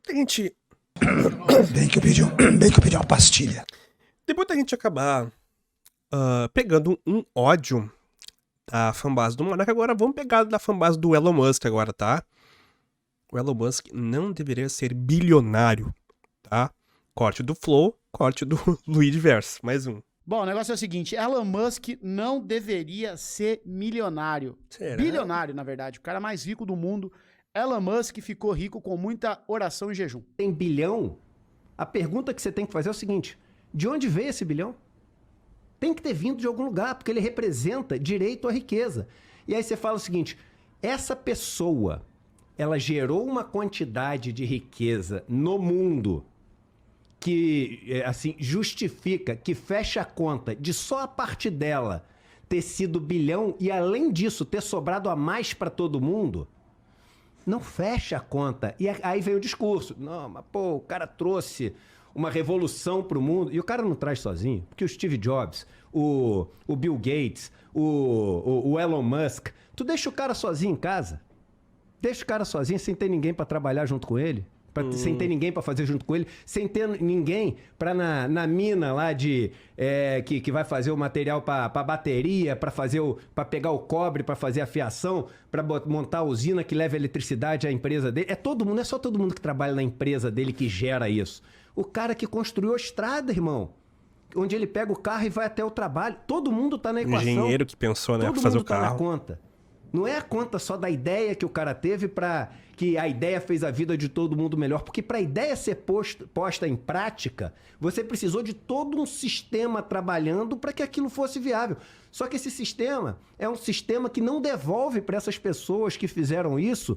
da gente... Bem que eu pedi uma pastilha. Depois da gente acabar pegando um ódio da fanbase do Monark, agora vamos pegar da fanbase do Elon Musk agora, tá? O Elon Musk não deveria ser bilionário, tá? Corte do Flow, corte do Luigi Verso, mais um. Bom, o negócio é o seguinte, Elon Musk não deveria ser milionário. Será? Bilionário, na verdade. O cara mais rico do mundo. Elon Musk ficou rico com muita oração e jejum. Tem bilhão? A pergunta que você tem que fazer é o seguinte, de onde veio esse bilhão? Tem que ter vindo de algum lugar, porque ele representa direito à riqueza. E aí você fala o seguinte, essa pessoa, ela gerou uma quantidade de riqueza no mundo que, assim, justifica, que fecha a conta de só a parte dela ter sido bilhão e, além disso, ter sobrado a mais para todo mundo, não fecha a conta. E aí vem o discurso. Não, mas pô, o cara trouxe uma revolução pro mundo. E o cara não traz sozinho, porque o Steve Jobs, o Bill Gates, o Elon Musk, tu deixa o cara sozinho em casa? Deixa o cara sozinho sem ter ninguém para trabalhar junto com ele? Sem ter ninguém para fazer junto com ele, sem ter ninguém para na mina lá de que vai fazer o material para bateria, para pegar o cobre, para fazer a fiação, para montar a usina que leva a eletricidade à empresa dele. Não é só todo mundo que trabalha na empresa dele que gera isso. O cara que construiu a estrada, irmão, onde ele pega o carro e vai até o trabalho, todo mundo tá na equação. O engenheiro que pensou, né, pra fazer o carro. Todo mundo tá na conta. Não é a conta só da ideia que o cara teve para que a ideia fez a vida de todo mundo melhor. Porque para a ideia ser posta em prática, você precisou de todo um sistema trabalhando para que aquilo fosse viável. Só que esse sistema é um sistema que não devolve para essas pessoas que fizeram isso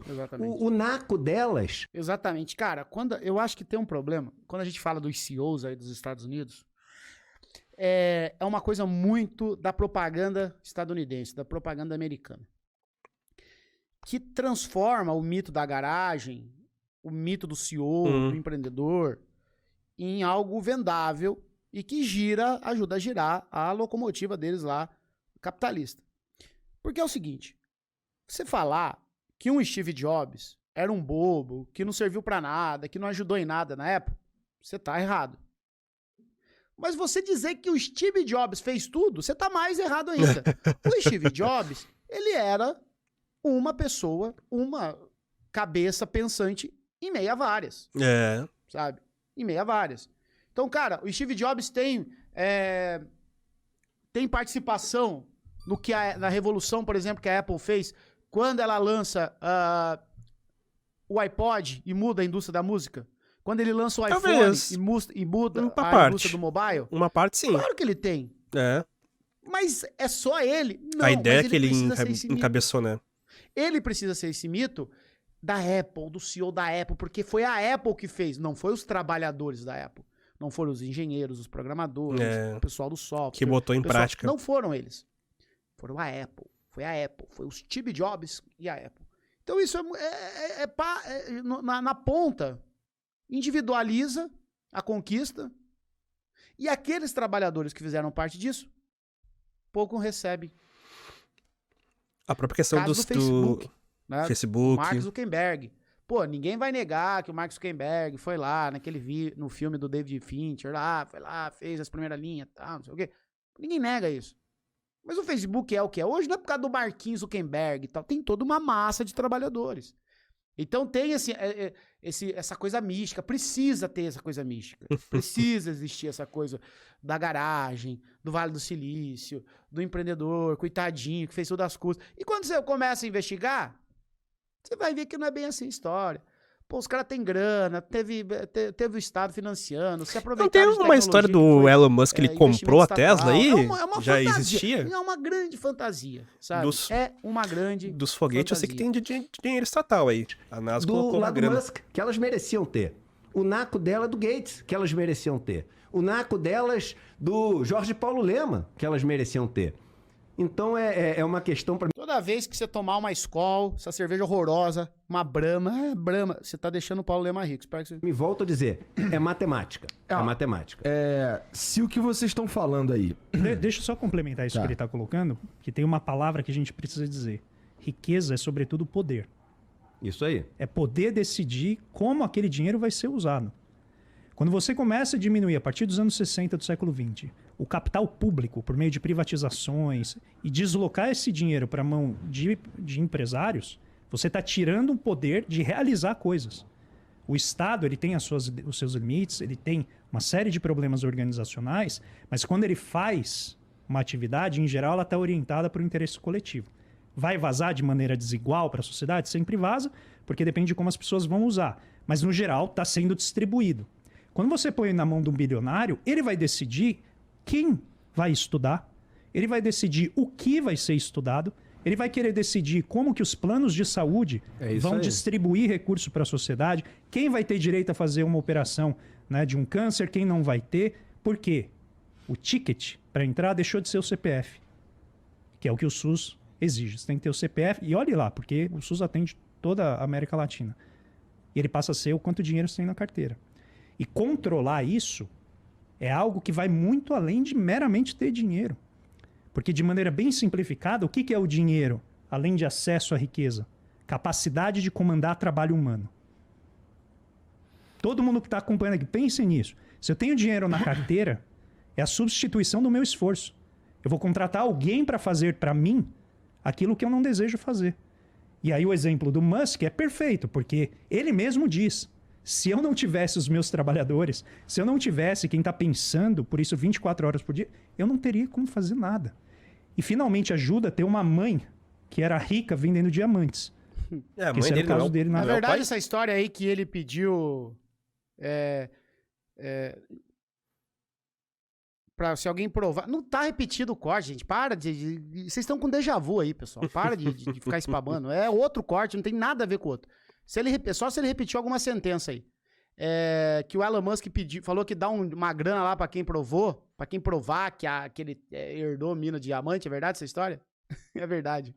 o naco delas. Exatamente. Cara, eu acho que tem um problema. Quando a gente fala dos CEOs aí dos Estados Unidos, é uma coisa muito da propaganda estadunidense, da propaganda americana, que transforma o mito da garagem, o mito do CEO, do empreendedor, em algo vendável e que ajuda a girar a locomotiva deles lá, capitalista. Porque é o seguinte, você falar que um Steve Jobs era um bobo, que não serviu pra nada, que não ajudou em nada na época, você tá errado. Mas você dizer que o Steve Jobs fez tudo, você tá mais errado ainda. O Steve Jobs, ele era uma pessoa, uma cabeça pensante em meio a várias. Sabe? Em meio a várias. Então, cara, o Steve Jobs tem participação no que na revolução, por exemplo, que a Apple fez, quando ela lança o iPod e muda a indústria da música. Quando ele lança o iPhone e muda a indústria do mobile. Uma parte, sim. Claro que ele tem. Mas é só ele? Não, a ideia que ele encabeçou, né? Ele precisa ser esse mito da Apple, do CEO da Apple, porque foi a Apple que fez, não foi os trabalhadores da Apple. Não foram os engenheiros, os programadores, o pessoal do software. Que botou em prática. Não foram eles. Foram a Apple. Foi a Apple. Foi o Steve Jobs e a Apple. Então isso na ponta, individualiza a conquista e aqueles trabalhadores que fizeram parte disso, pouco recebem. A própria questão do Facebook, né? Facebook. Mark Zuckerberg. Pô, ninguém vai negar que o Mark Zuckerberg foi lá no filme do David Fincher, foi lá, fez as primeiras linhas, tal, não sei o quê. Ninguém nega isso. Mas o Facebook é o que é hoje, não é por causa do Marquinhos Zuckerberg e tal. Tem toda uma massa de trabalhadores. Então tem essa coisa mística, precisa ter essa coisa mística. Precisa existir essa coisa da garagem, do Vale do Silício, do empreendedor, coitadinho, que fez todas as coisas. E quando você começa a investigar, você vai ver que não é bem assim a história. Pô, os caras têm grana, teve o Estado financiando, se aproveitaram. Não tem uma história do Elon Musk que ele comprou a Tesla aí? É uma já fantasia. existia? É uma grande fantasia, sabe? É uma grande Dos foguetes fantasia. eu sei que tem dinheiro estatal aí. A NASA colocou uma grana. Do Musk, que elas mereciam ter. O naco dela é do Gates, que elas mereciam ter. O naco delas do Jorge Paulo Lema, que elas mereciam ter. Então é uma questão para mim. Toda vez que você tomar uma Skol, essa cerveja horrorosa, uma Brahma, você tá deixando o Paulo Lema rico. Espero que você... Me volto a dizer, é matemática. É matemática. Se o que vocês estão falando aí... Deixa eu só complementar isso que ele está colocando, que tem uma palavra que a gente precisa dizer. Riqueza é, sobretudo, poder. Isso aí. É poder decidir como aquele dinheiro vai ser usado. Quando você começa a diminuir, a partir dos anos 60 do século XX, o capital público, por meio de privatizações, e deslocar esse dinheiro para a mão de empresários, você está tirando o poder de realizar coisas. O Estado ele tem os seus limites, ele tem uma série de problemas organizacionais, mas quando ele faz uma atividade, em geral, ela está orientada para o interesse coletivo. Vai vazar de maneira desigual para a sociedade? Sempre vaza, porque depende de como as pessoas vão usar. Mas, no geral, está sendo distribuído. Quando você põe na mão de um bilionário, ele vai decidir quem vai estudar, ele vai decidir o que vai ser estudado, ele vai querer decidir como que os planos de saúde vão distribuir recursos para a sociedade, quem vai ter direito a fazer uma operação, né, de um câncer, quem não vai ter. Por quê? O ticket para entrar deixou de ser o CPF, que é o que o SUS exige. Você tem que ter o CPF, e olhe lá, porque o SUS atende toda a América Latina. E ele passa a ser o quanto dinheiro você tem na carteira. E controlar isso é algo que vai muito além de meramente ter dinheiro. Porque, de maneira bem simplificada, o que é o dinheiro, além de acesso à riqueza? Capacidade de comandar trabalho humano. Todo mundo que está acompanhando aqui, pense nisso. Se eu tenho dinheiro na carteira, é a substituição do meu esforço. Eu vou contratar alguém para fazer para mim aquilo que eu não desejo fazer. E aí o exemplo do Musk é perfeito, porque ele mesmo diz: se eu não tivesse os meus trabalhadores, se eu não tivesse quem está pensando por isso 24 horas por dia, eu não teria como fazer nada. E finalmente ajuda a ter uma mãe que era rica vendendo diamantes. É, a Que mãe esse era dele o caso não. dele na Na Não é o verdade, pai? essa história aí que ele pediu pra se alguém provar. Não tá repetido o corte, gente. Para vocês estão com déjà vu aí, pessoal. Para de ficar espabando. É outro corte, não tem nada a ver com o outro. Só se ele repetiu alguma sentença aí. Que o Elon Musk falou que dá uma grana lá pra quem provou, pra quem provar que ele herdou mina de diamante. É verdade essa história? É verdade.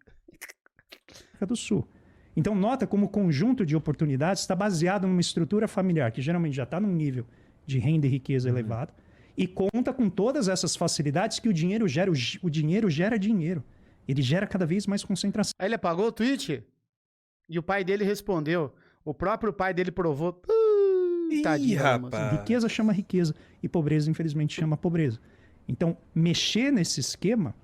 América do Sul. Então, nota como o conjunto de oportunidades está baseado numa estrutura familiar que geralmente já está num nível de renda e riqueza elevado e conta com todas essas facilidades que o dinheiro gera. O dinheiro gera dinheiro. Ele gera cada vez mais concentração. Aí ele apagou o tweet e o pai dele respondeu. O próprio pai dele provou. Ih, Tadinho, Elon Musk. rapaz. Riqueza chama riqueza e pobreza, infelizmente, chama pobreza. Então, mexer nesse esquema,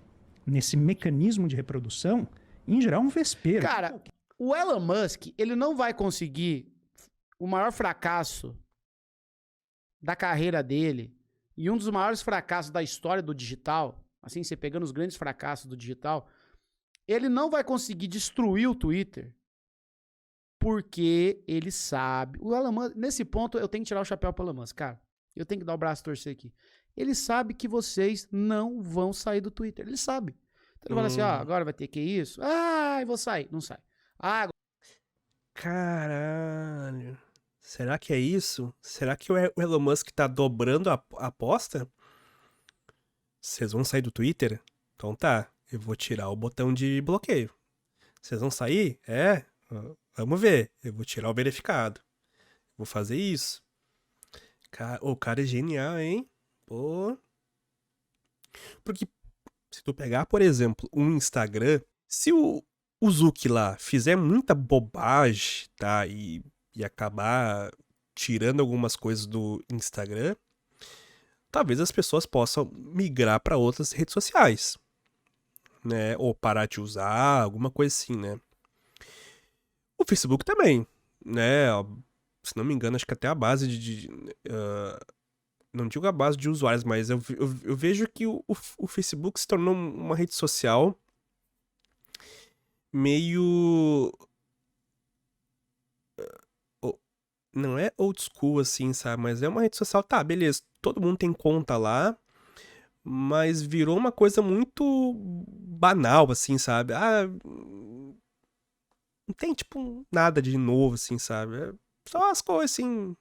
nesse mecanismo de reprodução, em geral, é um vespeiro. Cara, o Elon Musk, ele não vai conseguir o maior fracasso da carreira dele e um dos maiores fracassos da história do digital, assim, você pegando os grandes fracassos do digital, ele não vai conseguir destruir o Twitter porque ele sabe. O Elon Musk, nesse ponto, eu tenho que tirar o chapéu pro Elon Musk, cara. Eu tenho que dar o braço a torcer aqui. Ele sabe que vocês não vão sair do Twitter. Ele sabe. Então ele fala assim, ó, agora vai ter que isso. Eu vou sair. Não sai. Caralho. Será que é isso? Será que o Elon Musk tá dobrando a aposta? Vocês vão sair do Twitter? Então tá, eu vou tirar o botão de bloqueio. Vocês vão sair? Vamos ver. Eu vou tirar o verificado. Vou fazer isso. O cara é genial, hein? Pô. Porque se tu pegar, por exemplo, um Instagram, se o Zuki lá fizer muita bobagem, tá? E acabar tirando algumas coisas do Instagram, talvez as pessoas possam migrar para outras redes sociais, né? Ou parar de usar, alguma coisa assim, né? O Facebook também, né? Se não me engano, acho que até a base não digo a base de usuários, mas eu vejo que o Facebook se tornou uma rede social meio... Não é old school assim, sabe? Mas é uma rede social, tá, beleza, todo mundo tem conta lá, mas virou uma coisa muito banal, assim, sabe? Não tem, tipo, nada de novo, assim, sabe? É só as coisas, assim,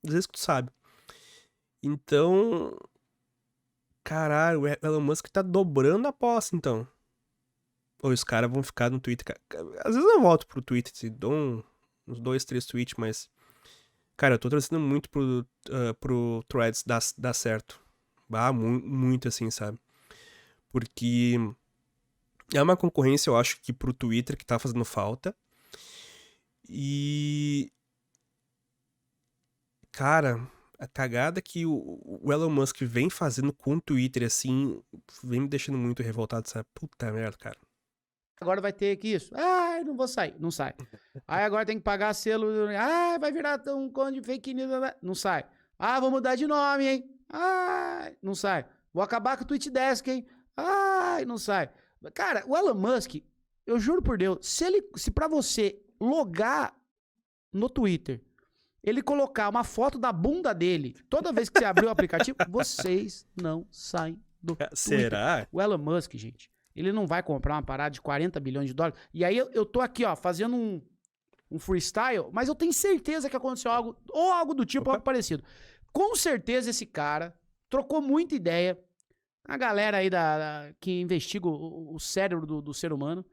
às vezes que tu sabe. Então, caralho, o Elon Musk tá dobrando a aposta, então. Ou os caras vão ficar no Twitter. Às vezes eu volto pro Twitter, assim, dou uns 2, 3 tweets, mas... Cara, eu tô torcendo muito pro Threads dar certo. Muito assim, sabe? Porque é uma concorrência, eu acho, que pro Twitter que tá fazendo falta. E, cara, a cagada que o Elon Musk vem fazendo com o Twitter, assim, vem me deixando muito revoltado, sabe? Puta merda, cara. Agora vai ter que isso. Ah, não vou sair. Não sai. Aí agora tem que pagar selo. Ah, vai virar um conde de fake news. Não sai. Ah, vou mudar de nome, hein? Ah, não sai. Vou acabar com o TweetDesk, hein? Ah, não sai. Cara, o Elon Musk, eu juro por Deus, se pra você logar no Twitter, ele colocar uma foto da bunda dele toda vez que você abrir o aplicativo, vocês não saem do Twitter. Será? O Elon Musk, gente, ele não vai comprar uma parada de 40 bilhões de dólares. E aí eu tô aqui, ó, fazendo um freestyle, mas eu tenho certeza que aconteceu algo, ou algo do tipo, ou algo parecido. Com certeza esse cara trocou muita ideia. A galera aí que investiga o cérebro do ser humano,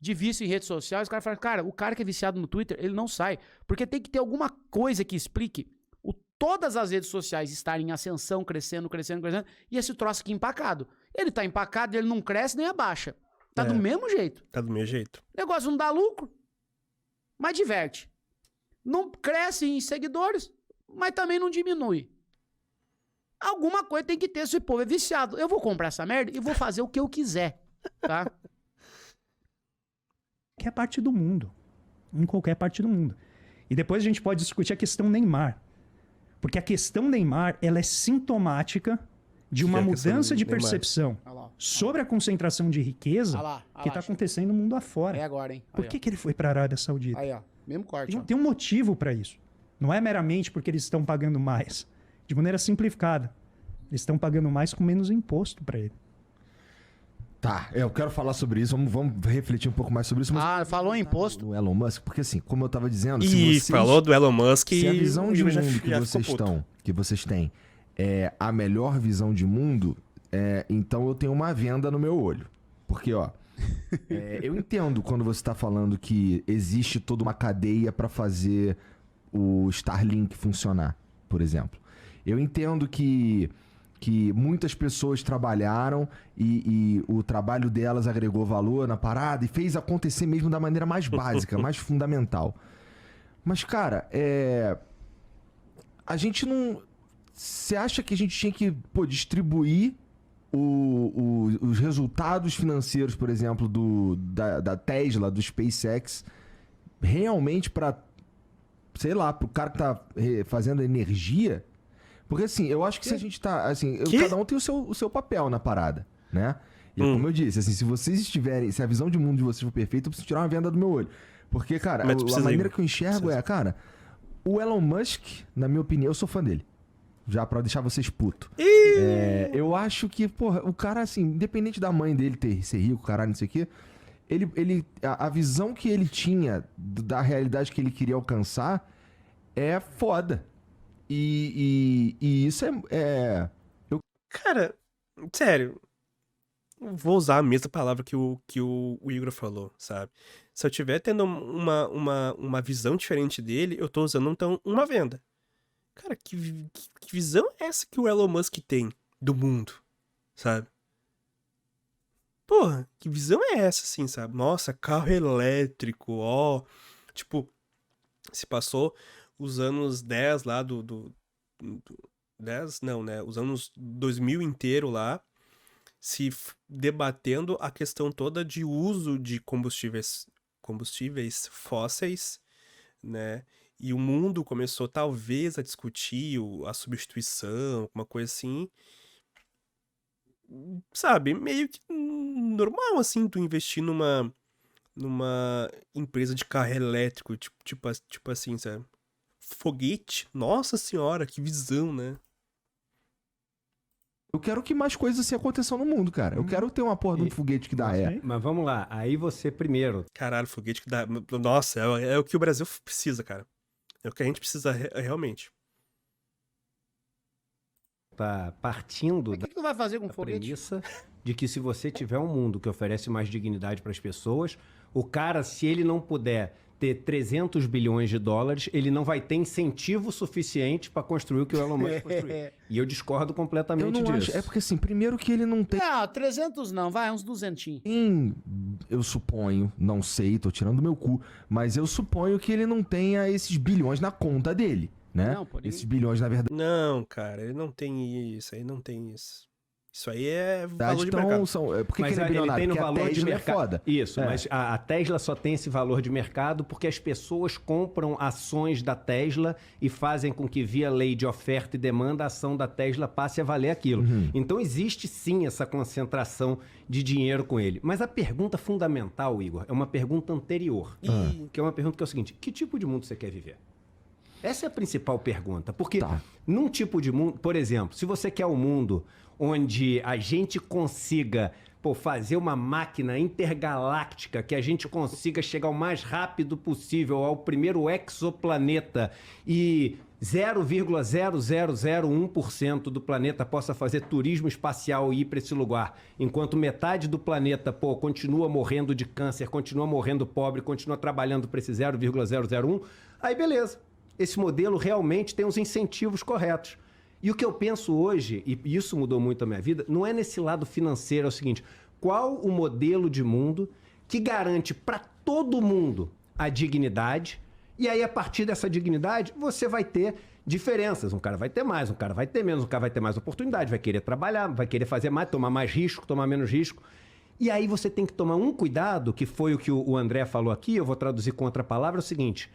de vício em redes sociais, os caras falam, cara, o cara que é viciado no Twitter, ele não sai. Porque tem que ter alguma coisa que explique todas as redes sociais estarem em ascensão, crescendo, e esse troço aqui empacado. Ele tá empacado, ele não cresce nem abaixa. Tá do mesmo jeito. Tá do mesmo jeito. O negócio não dá lucro, mas diverte. Não cresce em seguidores, mas também não diminui. Alguma coisa tem que ter, esse povo é viciado. Eu vou comprar essa merda e vou fazer o que eu quiser, tá? Qualquer parte do mundo. Em qualquer parte do mundo. E depois a gente pode discutir a questão Neymar. Porque a questão Neymar, ela é sintomática de uma mudança de percepção sobre a concentração de riqueza que está acontecendo no mundo afora. É agora, hein? Por que ele foi para a Arábia Saudita? Aí, ó. Mesmo corte, ó. Tem um motivo para isso. Não é meramente porque eles estão pagando mais. De maneira simplificada. Eles estão pagando mais com menos imposto para ele. Tá, eu quero falar sobre isso, vamos refletir um pouco mais sobre isso. Mas Falou em imposto. do Elon Musk, porque assim, como eu tava dizendo... E falou do Elon Musk se a visão de e já mundo que vocês têm é a melhor visão de mundo, então eu tenho uma venda no meu olho. Porque, ó, eu entendo quando você tá falando que existe toda uma cadeia para fazer o Starlink funcionar, por exemplo. Eu entendo que muitas pessoas trabalharam e o trabalho delas agregou valor na parada e fez acontecer mesmo da maneira mais básica, mais fundamental. Mas, cara, a gente não... Você acha que a gente tinha que distribuir os resultados financeiros, por exemplo, da Tesla, do SpaceX, realmente para, sei lá, pro cara que tá fazendo energia? Porque, assim, eu acho que se a gente tá... Assim, cada um tem o seu papel na parada, né? E como eu disse, assim, se vocês estiverem... Se a visão de mundo de vocês for perfeita, eu preciso tirar uma venda do meu olho. Porque, cara, a maneira que eu enxergo cara... O Elon Musk, na minha opinião, eu sou fã dele. Já pra deixar vocês putos. Eu acho que, porra, o cara, assim, independente da mãe dele ser rico, caralho, não sei o quê, a visão que ele tinha da realidade que ele queria alcançar é foda. E isso Cara, sério. Vou usar a mesma palavra que o Igor falou, sabe? Se eu tiver tendo uma visão diferente dele, eu tô usando, então, uma venda. Cara, que visão é essa que o Elon Musk tem do mundo, sabe? Porra, que visão é essa, assim, sabe? Nossa, carro elétrico, ó. Tipo, se passou os anos 10 lá 10? Não, né? Os anos 2000 inteiro lá, se debatendo a questão toda de uso de combustíveis fósseis, né? E o mundo começou talvez a discutir a substituição, alguma coisa assim. Sabe, meio que normal, assim, tu investir numa empresa de carro elétrico, tipo assim, sabe? Foguete? Nossa senhora, que visão, né? Eu quero que mais coisas assim aconteçam no mundo, cara. Eu quero ter uma porra de um foguete que dá Mas vamos lá, aí você primeiro... Caralho, foguete que dá... Nossa, é o que o Brasil precisa, cara. É o que a gente precisa realmente. Tá partindo O que tu vai fazer com da foguete? premissa de que se você tiver um mundo que oferece mais dignidade para as pessoas, o cara, se ele não puder ter 300 bilhões de dólares, ele não vai ter incentivo suficiente para construir o que o Elon Musk construiu. E eu discordo Eu completamente não disso. acho. É porque, assim, primeiro que ele não tem. Não, 300 não, vai, uns 200. Eu suponho, não sei, tô tirando do meu cu, mas eu suponho que ele não tenha esses bilhões na conta dele, né? Não, porém- Esses bilhões, na verdade, Não, cara, ele não tem isso, aí não tem isso. Isso aí é valor de mercado. são. Por que Mas ele é ele bilionário? tem no Porque a valor de Tesla é mercado. foda. Isso, É. mas a Tesla só tem esse valor de mercado porque as pessoas compram ações da Tesla e fazem com que, via lei de oferta e demanda, a ação da Tesla passe a valer aquilo. Então existe sim essa concentração de dinheiro com ele. Mas a pergunta fundamental, Igor, é uma pergunta anterior. Que é uma pergunta que é o seguinte: que tipo de mundo você quer viver? Essa é a principal pergunta. Porque num tipo de mundo, por exemplo, se você quer um mundo onde a gente consiga fazer uma máquina intergaláctica, que a gente consiga chegar o mais rápido possível ao primeiro exoplaneta e 0,0001% do planeta possa fazer turismo espacial e ir para esse lugar, enquanto metade do planeta, continua morrendo de câncer, continua morrendo pobre, continua trabalhando para esse 0,001, aí beleza. Esse modelo realmente tem os incentivos corretos. E o que eu penso hoje, e isso mudou muito a minha vida, não é nesse lado financeiro, é o seguinte: qual o modelo de mundo que garante para todo mundo a dignidade, e aí a partir dessa dignidade você vai ter diferenças. Um cara vai ter mais, um cara vai ter menos, um cara vai ter mais oportunidade, vai querer trabalhar, vai querer fazer mais, tomar mais risco, tomar menos risco. E aí você tem que tomar um cuidado, que foi o que o André falou aqui, eu vou traduzir com outra palavra, é o seguinte: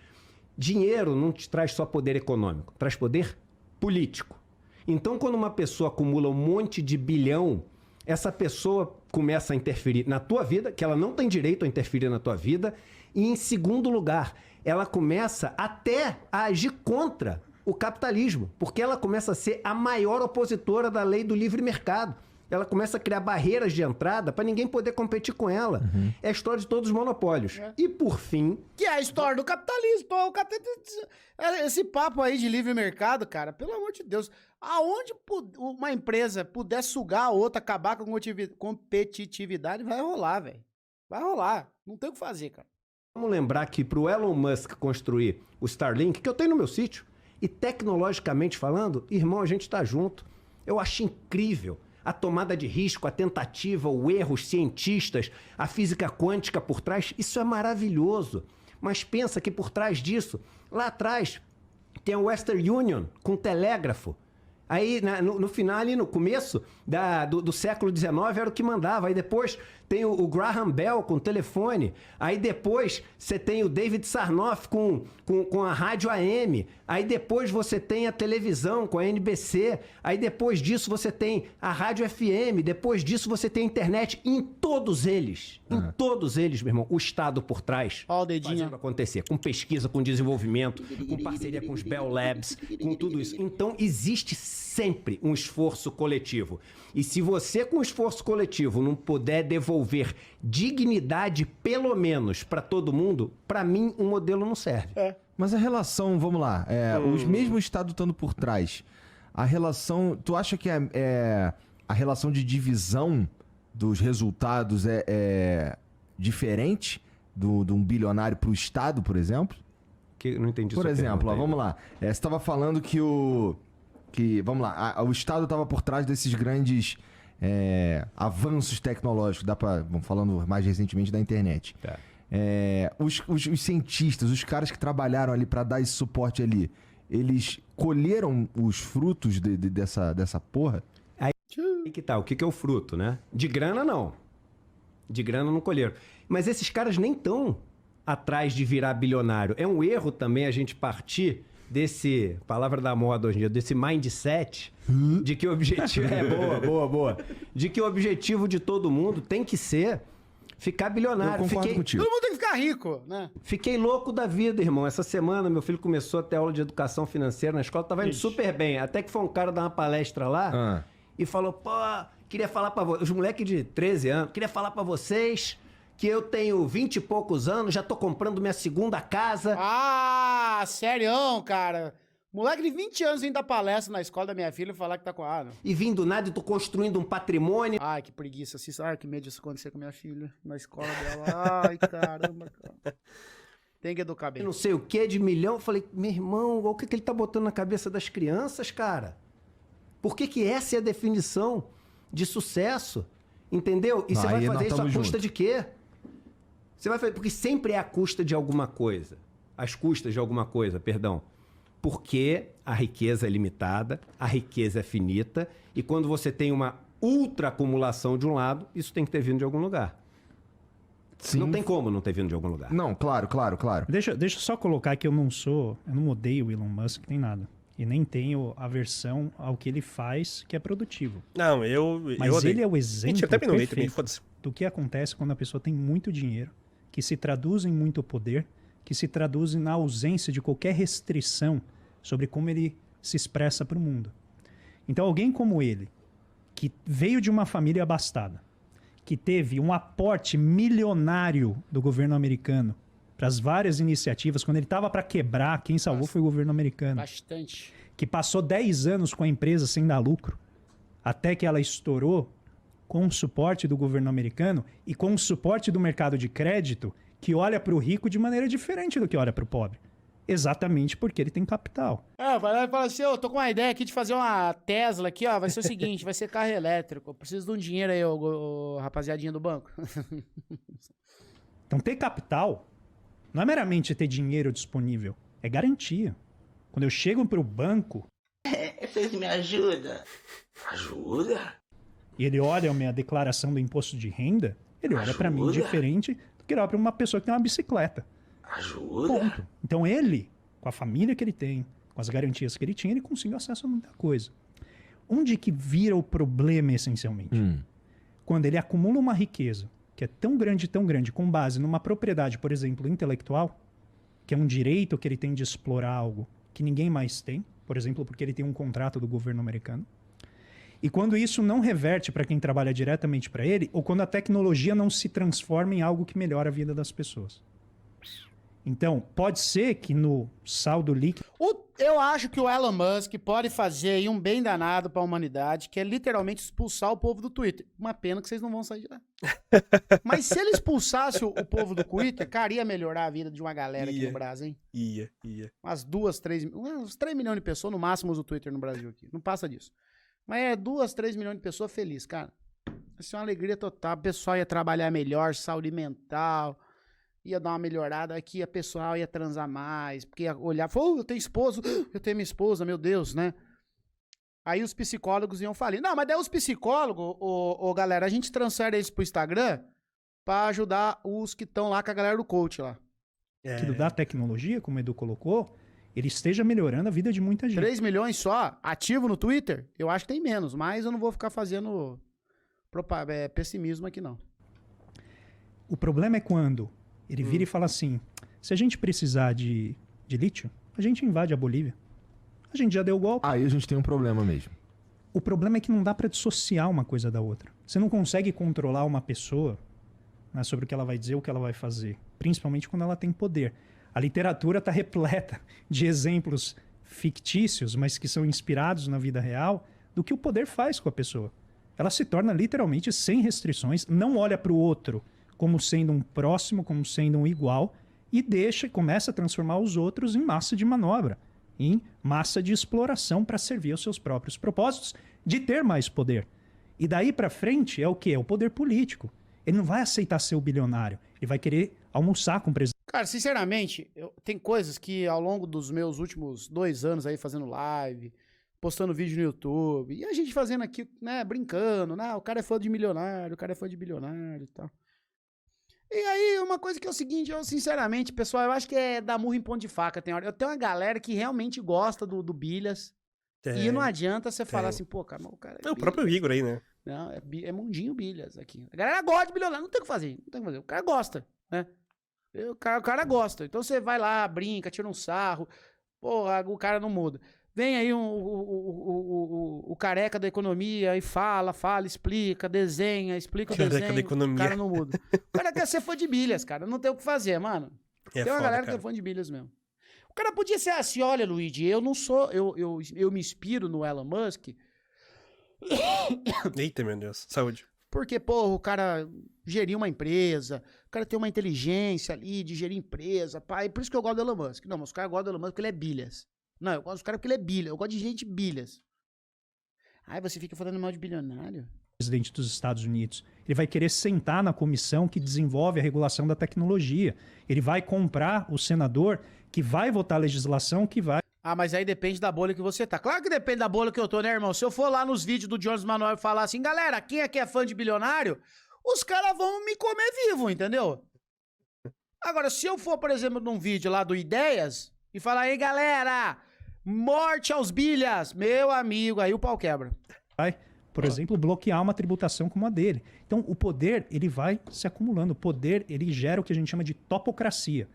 dinheiro não te traz só poder econômico, traz poder político. Então, quando uma pessoa acumula um monte de bilhão, essa pessoa começa a interferir na tua vida, que ela não tem direito a interferir na tua vida, e em segundo lugar, ela começa até a agir contra o capitalismo, porque ela começa a ser a maior opositora da lei do livre mercado. Ela começa a criar barreiras de entrada para ninguém poder competir com ela. É a história de todos os monopólios. E por fim, Que é a história do capitalismo. Esse papo aí de livre mercado, cara, pelo amor de Deus. Aonde uma empresa puder sugar a outra, acabar com a competitividade, vai rolar, velho. Vai rolar. Não tem o que fazer, cara. vamos lembrar que para o Elon Musk construir o Starlink, que eu tenho no meu sítio, e tecnologicamente falando, irmão, a gente está junto. Eu acho incrível a tomada de risco, a tentativa, o erro, os cientistas, a física quântica por trás. Isso é maravilhoso. Mas pensa que por trás disso, lá atrás, tem a Western Union com telégrafo. Aí, no final, ali no começo do século XIX, era o que mandava. Aí depois tem o Graham Bell com telefone. Aí depois você tem o David Sarnoff com a rádio AM. Aí depois você tem a televisão com a NBC. Aí depois disso você tem a rádio FM. Depois disso você tem a internet. Em todos eles, meu irmão, o Estado por trás. Ó o dedinho. Fazendo acontecer, com pesquisa, com desenvolvimento, com parceria com os Bell Labs, com tudo isso. Então, existe sempre um esforço coletivo. E se você, com esforço coletivo, não puder devolver dignidade, pelo menos, para todo mundo, para mim, um modelo não serve. Mas a relação, vamos lá, os mesmos estados estando por trás, a relação, tu acha que a relação de divisão dos resultados é diferente de um bilionário para o Estado, por exemplo? Que, não entendi Por sua exemplo, pergunta ó, aí. vamos lá, você estava falando que vamos lá, o Estado estava por trás desses grandes avanços tecnológicos, vamos falando mais recentemente da internet. Tá. Os cientistas, os caras que trabalharam ali para dar esse suporte ali, eles colheram os frutos dessa porra? Aí que tá, o que é o fruto, né? De grana, não. De grana não colheram. Mas esses caras nem estão atrás de virar bilionário. É um erro também a gente partir desse, palavra da moda hoje em dia, desse mindset de que o objetivo... boa. De que o objetivo de todo mundo tem que ser ficar bilionário. Eu concordo contigo. Todo mundo tem que ficar rico, né? Fiquei louco da vida, irmão. Essa semana, meu filho começou a ter aula de educação financeira na escola, tava indo super bem. Até que foi um cara dar uma palestra lá e falou, pô, queria falar pra vocês, os moleques de 13 anos, queria falar pra vocês que eu tenho 20 e poucos anos, já tô comprando minha segunda casa. Ah, sério, cara. Moleque de 20 anos vindo dar palestra na escola da minha filha e falar que tá com... Ah, não. E vim do nada e tô construindo um patrimônio. Ai, que preguiça. Ai, que medo disso acontecer com minha filha na escola dela. Ai, caramba, cara. Tem que educar bem. não sei o que de milhão. Eu falei, meu irmão, o que ele tá botando na cabeça das crianças, cara? Por que essa é a definição de sucesso? Entendeu? E Não, você vai aí nós fazer isso à tamo custa junto. de quê? Você vai fazer, porque sempre é a custa de alguma coisa. As custas de alguma coisa, perdão. Porque a riqueza é limitada, a riqueza é finita, e quando você tem uma ultra acumulação de um lado, isso tem que ter vindo de algum lugar. Sim. Não tem como não ter vindo de algum lugar. Não, claro. Deixa eu só colocar que eu não odeio o Elon Musk nem nada. E nem tenho aversão ao que ele faz, que é produtivo. Não, eu Mas odeio. ele é o exemplo Mentira, até minulei também, perfeito foda-se. do que acontece quando a pessoa tem muito dinheiro, que se traduz em muito poder, que se traduz na ausência de qualquer restrição sobre como ele se expressa para o mundo. Então, alguém como ele, que veio de uma família abastada, que teve um aporte milionário do governo americano para as várias iniciativas, quando ele estava para quebrar, quem salvou foi o governo americano, Bastante. que passou 10 anos com a empresa sem dar lucro, até que ela estourou com o suporte do governo americano e com o suporte do mercado de crédito, que olha para o rico de maneira diferente do que olha para o pobre. Exatamente porque ele tem capital. Vai lá e fala assim, eu tô com uma ideia aqui de fazer uma Tesla aqui, ó, vai ser o seguinte, vai ser carro elétrico, eu preciso de um dinheiro aí, ô rapaziadinha do banco. Então, ter capital não é meramente ter dinheiro disponível, é garantia. Quando eu chego para o banco Vocês me ajudam? Ajuda? e ele olha a minha declaração do imposto de renda, ele olha para mim Ajuda. diferente do que olha para uma pessoa que tem uma bicicleta. Ajuda? Ponto. Então ele, com a família que ele tem, com as garantias que ele tinha, ele conseguiu acesso a muita coisa. Onde que vira o problema essencialmente? Quando ele acumula uma riqueza que é tão grande, com base numa propriedade, por exemplo, intelectual, que é um direito que ele tem de explorar algo que ninguém mais tem, por exemplo, porque ele tem um contrato do governo americano. E quando isso não reverte para quem trabalha diretamente para ele, ou quando a tecnologia não se transforma em algo que melhora a vida das pessoas. Então, pode ser que no saldo líquido... Eu acho que o Elon Musk pode fazer aí um bem danado pra humanidade, que é literalmente expulsar o povo do Twitter. Uma pena que vocês não vão sair de lá. Mas se ele expulsasse o povo do Twitter, cara, ia melhorar a vida de uma galera aqui Ia. no Brasil, hein? Ia. Uns 3 milhões de pessoas no máximo usam o Twitter no Brasil aqui. Não passa disso. Mas é 2, 3 milhões de pessoas felizes, cara. Vai ser uma alegria total. O pessoal ia trabalhar melhor, saúde mental, ia dar uma melhorada aqui, a pessoal ia transar mais, porque ia olhar, eu tenho esposo, eu tenho minha esposa, meu Deus, né? Aí os psicólogos iam falar, não, mas daí os psicólogos, galera, a gente transfere eles pro Instagram pra ajudar os que estão lá com a galera do coach lá. da tecnologia, como o Edu colocou, ele esteja melhorando a vida de muita gente. 3 milhões só, ativo no Twitter? Eu acho que tem menos, mas eu não vou ficar fazendo pessimismo aqui, não. O problema é quando ele vira e fala assim, se a gente precisar de lítio, a gente invade a Bolívia. A gente já deu o golpe. Aí a gente tem um problema mesmo. O problema é que não dá para dissociar uma coisa da outra. Você não consegue controlar uma pessoa, né, sobre o que ela vai dizer, o que ela vai fazer. Principalmente quando ela tem poder. A literatura está repleta de exemplos fictícios, mas que são inspirados na vida real, do que o poder faz com a pessoa. Ela se torna literalmente sem restrições, não olha para o outro como sendo um próximo, como sendo um igual, e começa a transformar os outros em massa de manobra, em massa de exploração para servir aos seus próprios propósitos de ter mais poder. E daí para frente é o quê? É o poder político. Ele não vai aceitar ser o bilionário, ele vai querer almoçar com o presidente. Cara, sinceramente, tem coisas que ao longo dos meus últimos 2 anos aí fazendo live, postando vídeo no YouTube, e a gente fazendo aqui, né, brincando, né, o cara é fã de milionário, o cara é fã de bilionário e tal. E aí, uma coisa que é o seguinte, eu sinceramente, pessoal, eu acho que é dar murro em ponto de faca. Eu tenho uma galera que realmente gosta do Bilhas, e não adianta você falar assim, pô, cara, mas o cara é o próprio Igor aí, né? Não, é Mundinho Bilhas aqui. A galera gosta de bilionário, não tem o que fazer, o cara gosta, né? O cara gosta. Então você vai lá, brinca, tira um sarro, porra, o cara não muda. Vem aí o careca da economia e fala, explica, desenha, explica o Careca desenho, da economia. o cara não muda. O cara quer ser fã de Bilhas, cara, não tem o que fazer, mano. É Tem uma foda, galera cara. que é fã de Bilhas mesmo. O cara podia ser assim, olha, Luigi, eu não sou, eu me inspiro no Elon Musk, Eita, meu Deus. Saúde. porque, pô, o cara gerir uma empresa, o cara tem uma inteligência ali de gerir empresa, pá, e por isso que eu gosto do Elon Musk. Não, mas os caras gostam do Elon Musk porque ele é bilhas. Não, eu gosto dos caras porque ele é bilha. Eu gosto de gente bilhas. Aí você fica falando mal de bilionário? Presidente dos Estados Unidos. Ele vai querer sentar na comissão que desenvolve a regulação da tecnologia. Ele vai comprar o senador que vai votar a legislação que vai Ah, mas aí depende da bolha que você tá. Claro que depende da bolha que eu tô, né, irmão? Se eu for lá nos vídeos do Jones Manuel e falar assim, galera, quem aqui é fã de bilionário, os caras vão me comer vivo, entendeu? Agora, se eu for, por exemplo, num vídeo lá do Ideias e falar, aí, galera, morte aos bilhas, meu amigo, aí o pau quebra. por exemplo, bloquear uma tributação como a dele. Então, o poder, ele vai se acumulando. O poder, ele gera o que a gente chama de topocracia.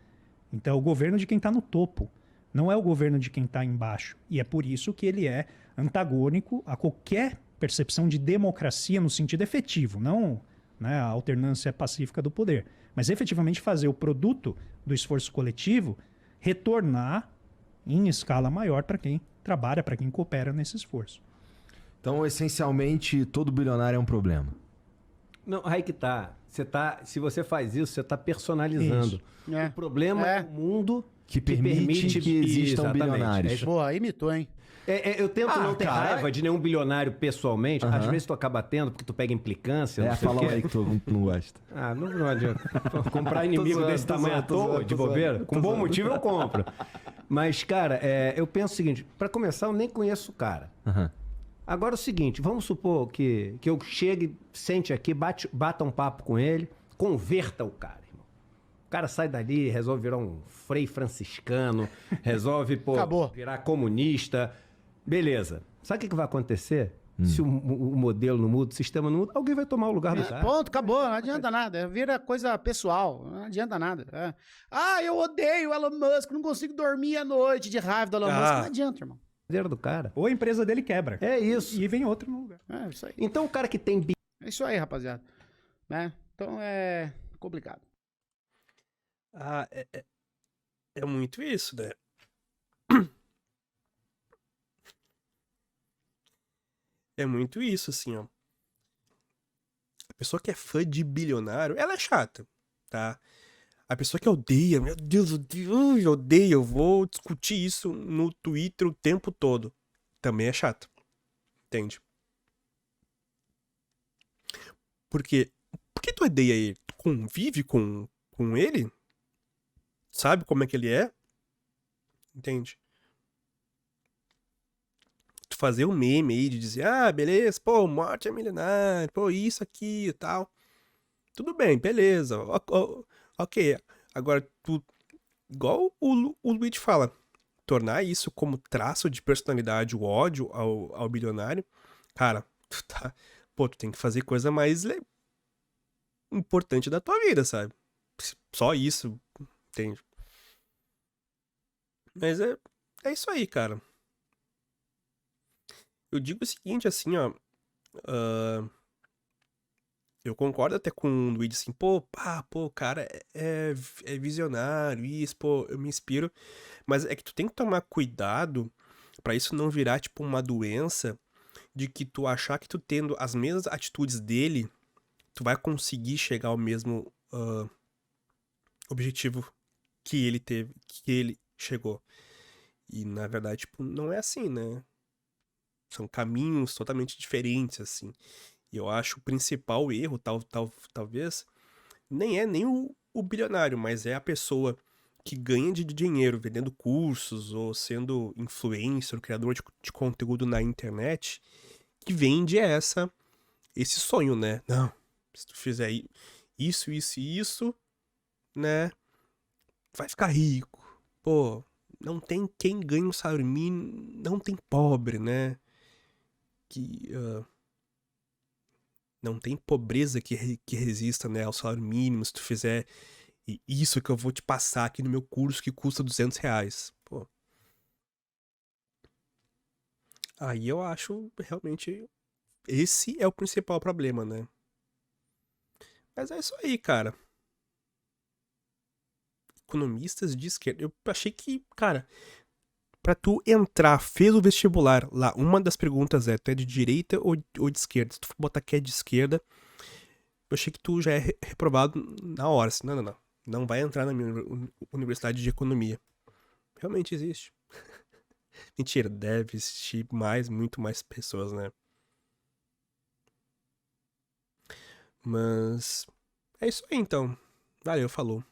Então, é o governo de quem está no topo. Não é o governo de quem está embaixo. E é por isso que ele é antagônico a qualquer percepção de democracia no sentido efetivo, não, né, a alternância pacífica do poder. Mas efetivamente fazer o produto do esforço coletivo retornar em escala maior para quem trabalha, para quem coopera nesse esforço. Então, essencialmente, todo bilionário é um problema. Não, aí que tá. Se você faz isso, você tá personalizando. É. O problema é o mundo Que permite que existam Exatamente. bilionários. É isso. Pô, imitou, hein? Eu tento não ter cara. raiva de nenhum bilionário pessoalmente. Às vezes tu acaba tendo, porque tu pega implicância. não sei o Fala quê. aí que tu não gosta. Ah, não adianta. Comprar inimigo zoando, desse tô tamanho à zoando, tô toa, zoando, de tô bobeira, zoando, com tô bom zoando. motivo eu compro. Mas, cara, eu penso o seguinte, pra começar, eu nem conheço o cara. Aham. Agora é o seguinte, vamos supor que eu chegue, sente aqui, bata um papo com ele, converta o cara, irmão. O cara sai dali, resolve virar um frei franciscano, resolve, Acabou. virar comunista. Beleza. Sabe o que vai acontecer? Se o modelo não muda, o sistema não muda, alguém vai tomar o lugar do cara. Ponto, acabou, não adianta nada. Vira coisa pessoal, não adianta nada. É. Ah, eu odeio o Elon Musk, não consigo dormir à noite de raiva do Elon Musk. Não adianta, irmão. Do cara. Ou a empresa dele quebra. É isso. E vem outro no lugar. É isso aí. Então o cara que tem É isso aí, rapaziada. Né? Então é complicado. Ah, é muito isso, né? É muito isso, assim, ó. A pessoa que é fã de bilionário, ela é chata, tá? A pessoa que odeia, meu Deus, eu odeio, eu vou discutir isso no Twitter o tempo todo. Também é chato. Entende? Porque, por que tu odeia ele? Tu convive com ele? Sabe como é que ele é? Entende? Tu fazer um meme aí de dizer, ah, beleza, pô, morte é milionário, pô, isso aqui e tal. Tudo bem, beleza, ok. Agora, tu, igual o Luigi fala, tornar isso como traço de personalidade, o ódio ao bilionário, cara, tu tem que fazer coisa mais importante da tua vida, sabe? Só isso, entende? Mas é isso aí, cara. Eu digo o seguinte, assim, ó. Eu concordo até com o Luigi, assim, pô, o cara é visionário, isso, pô, eu me inspiro. Mas é que tu tem que tomar cuidado pra isso não virar, tipo, uma doença de que tu achar que tu tendo as mesmas atitudes dele, tu vai conseguir chegar ao mesmo objetivo que ele teve, que ele chegou. E, na verdade, tipo, não é assim, né? São caminhos totalmente diferentes, assim. E eu acho o principal erro, talvez, nem é nem o bilionário, mas é a pessoa que ganha de dinheiro vendendo cursos ou sendo influencer, criador de conteúdo na internet, que vende esse sonho, né? Não, se tu fizer isso, né? Vai ficar rico. Pô, não tem quem ganhe um salário mínimo, não tem pobre, né? Que não tem pobreza que resista, né, ao salário mínimo se tu fizer isso que eu vou te passar aqui no meu curso que custa R$200. Pô. Aí eu acho realmente esse é o principal problema, né? Mas é isso aí, cara. Economistas de esquerda. Eu achei que, cara, pra tu entrar, fez o vestibular lá, uma das perguntas é, tu é de direita ou de esquerda? Se tu for botar que é de esquerda, Eu achei que tu já é reprovado na hora. Assim, não. Não vai entrar na minha universidade de economia. Realmente existe. Mentira, deve existir muito mais pessoas, né? Mas é isso aí então. Valeu, falou.